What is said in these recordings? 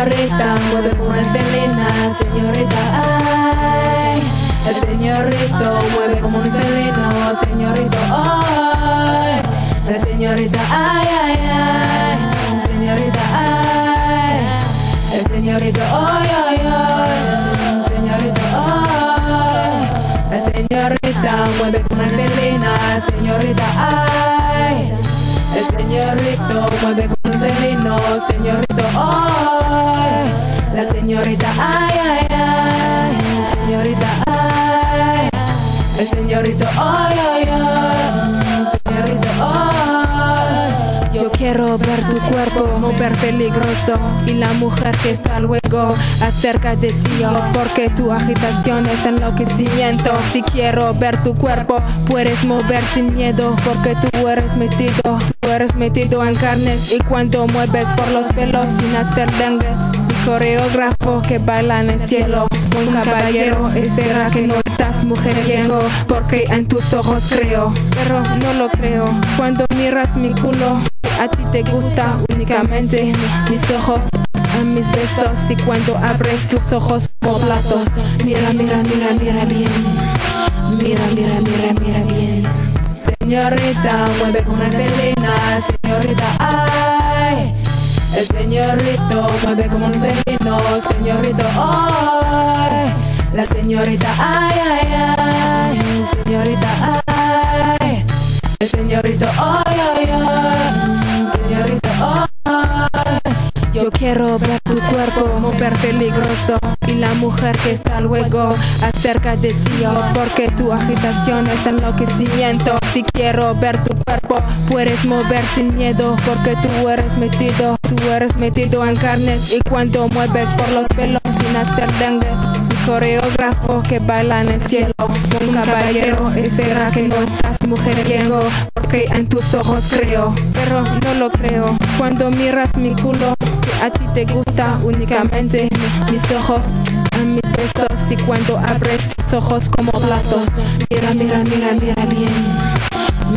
señorita mueve como una felina, señorita, ay. El señorito mueve como un felino, señorito, ay. La señorita, ay, ay, ay. Señorita, ay. El señorito, ay, ay, ay. Señorito, ay. La señorita mueve como una felina, señorita, ay. El señorito mueve como un felino, señorito, ay. La señorita, ay, ay, ay. Señorita, ay. El señorito, ay, ay, ay. Señorito, ay. Yo quiero ver tu cuerpo mover peligroso y la mujer que está luego acerca de ti, porque tu agitación es enloquecimiento. Si quiero ver tu cuerpo puedes mover sin miedo, porque tú eres metido en carnes, y cuando mueves por los pelos sin hacer dengues. Mi coreógrafo que baila en el cielo, un caballero espera que no estás mujeriego, porque en tus ojos creo, pero no lo creo. Cuando miras mi culo, a ti te gusta únicamente mis ojos, en mis besos, y cuando abres tus ojos como platos. Mira, mira, mira, mira bien. Mira, mira, mira, mira bien. Señorita mueve como una felina, señorita, ay. El señorito mueve como un felino, señorito, ay. La señorita, ay, ay, ay. Señorita, ay. El señorito, ay, ay, ay. Señorito, ay. Yo quiero ver tu cuerpo mover peligroso y la mujer que está luego acerca de ti, porque tu agitación es enloquecimiento. Si quiero ver tu cuerpo puedes mover sin miedo, porque tú eres metido en carnes, y cuando mueves por los pelos sin hacer dengues. Mi coreógrafo que baila en el cielo, un caballero espera que no estás mujeriego, porque en tus ojos creo, pero no lo creo. Cuando miras mi culo, a ti te gusta únicamente mis ojos, en mis besos, y cuando abres tus ojos como platos. Mira, mira, mira, mira bien.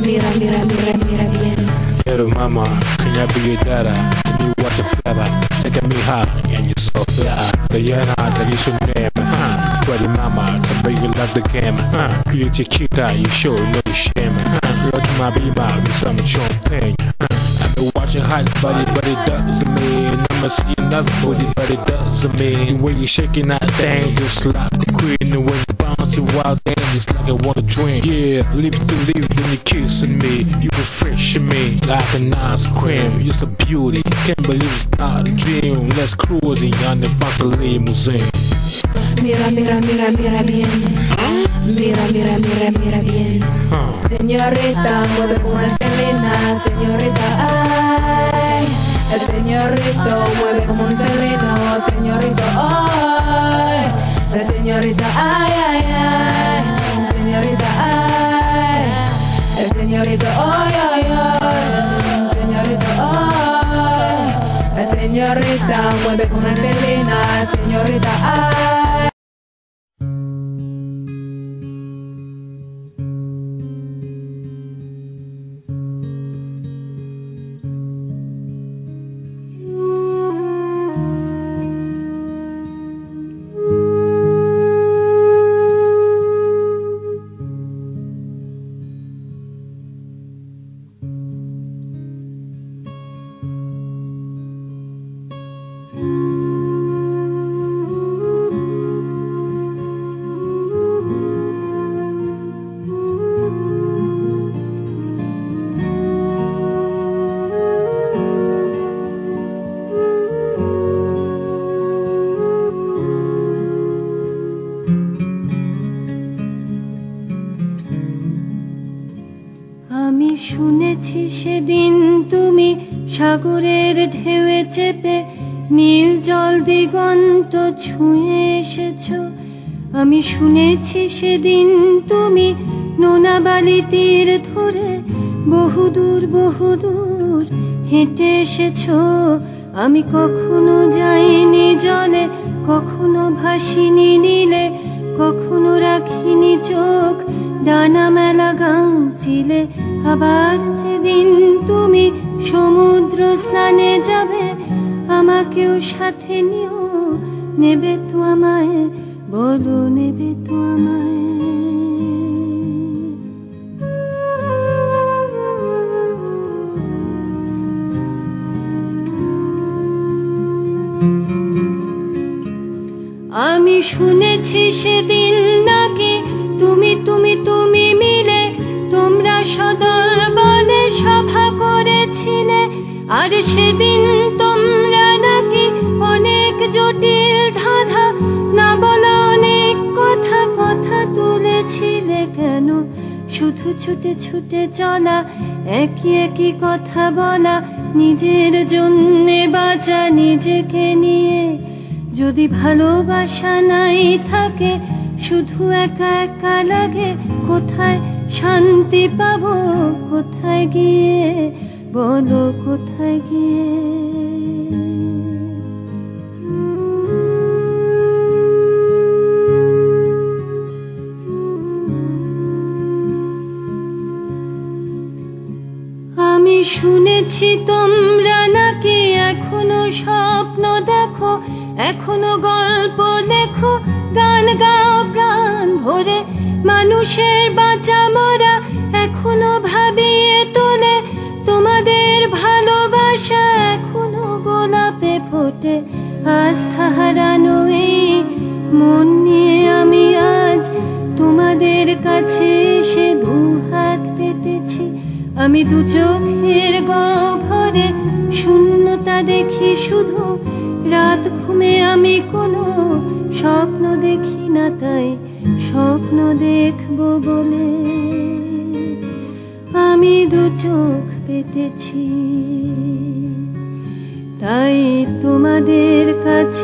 Mira, mira, mira, mira bien. Little mama, can you be your dada? Tell me what the flavor, taking me high, and you're so fly. Diana, that is your name, huh? Pretty mama, somebody you love the game, huh? Create your chica, you show no shame, huh? Look at my beamer, with some champagne, huh? I've been watching hot body, but it doesn't mean I'ma see you nice booty, but it doesn't mean the way you shaking that thing, just like a queen. The way you bouncing wild thing, just like I wanna drink. Yeah, lips to lips when you're kissing me, you refreshing me like an ice cream. You're so beauty, can't believe it's not a dream. Let's cruising on the fancy limousine. Mira, mira, mira, mira bien. Mira, mira, mira, mira bien. Señorita mueve como una felina, señorita, ay. El señorito mueve como un felino, señorito, ay. La señorita, ay, ay, ay. Señorita, ay. El señorito, ay, ay, ay. Señorito, ay. La señorita mueve como una felina, señorita, ay. শুনেছি সেদিন তুমি সাগরের ঢেউয়ে চেপে নীল জল দিগন্ত ছুঁয়ে এসেছো। আমি শুনেছি সেদিন তুমি নোনা বালি তীর ধরে বহুদূর বহুদূর হেঁটে এসেছো। আমি কখনো যাইনি জলে, কখনো ভাসিনি নীলে, কখনো রাখিনি চোখ ডানা মেলা গাংচিলে। আবার যেদিন তুমি সমুদ্র স্নানে যাবে আমাকেও সাথে নিও, নেবে তো আমায়, বলো নেবে তো আমায়। আমি শুনেছি সেদিন নাকি তুমি তুমি তুমি মিলে তোমরা সদল বলে সভা করেছিলে, আর সেদিন তোমরা নাকি অনেক জটিল ধাঁধা না বলা অনেক কথা কথা তুলেছিলে। কেন শুধু ছুটে ছুটে চলা, একই একই কথা বলা, নিজের জন্যে বাঁচা নিজেকে নিয়ে। যদি ভালোবাসা নাই থাকে, শুধু একা একা লাগে, কোথায় শান্তি পাবো, কোথায় গিয়ে, বলো কোথায় গিয়ে। আমি শুনেছি তোমরা নাকি এখনো স্বপ্ন দেখো, এখনো গল্প লেখো, গান গাও প্রাণ ভরে, মানুষের বাঁচা মরা এখনো ভাবিয়ে তোলে। তোমাদের ভালোবাসা এখনো গোলাপে ফোটে, আস্থা হারানো এই মন নিয়ে আমি আজ তোমাদের কাছে এসে দুহাত পেতেছি। আমি দু চোখের গহ্বরে শূন্যতা দেখি শুধু, রাত ঘুমে আমি কোনো স্বপ্ন দেখি না, তাই স্বপ্ন দেখবো বলে আমি দু চোখ পেতেছি। তাই তোমাদের কাছে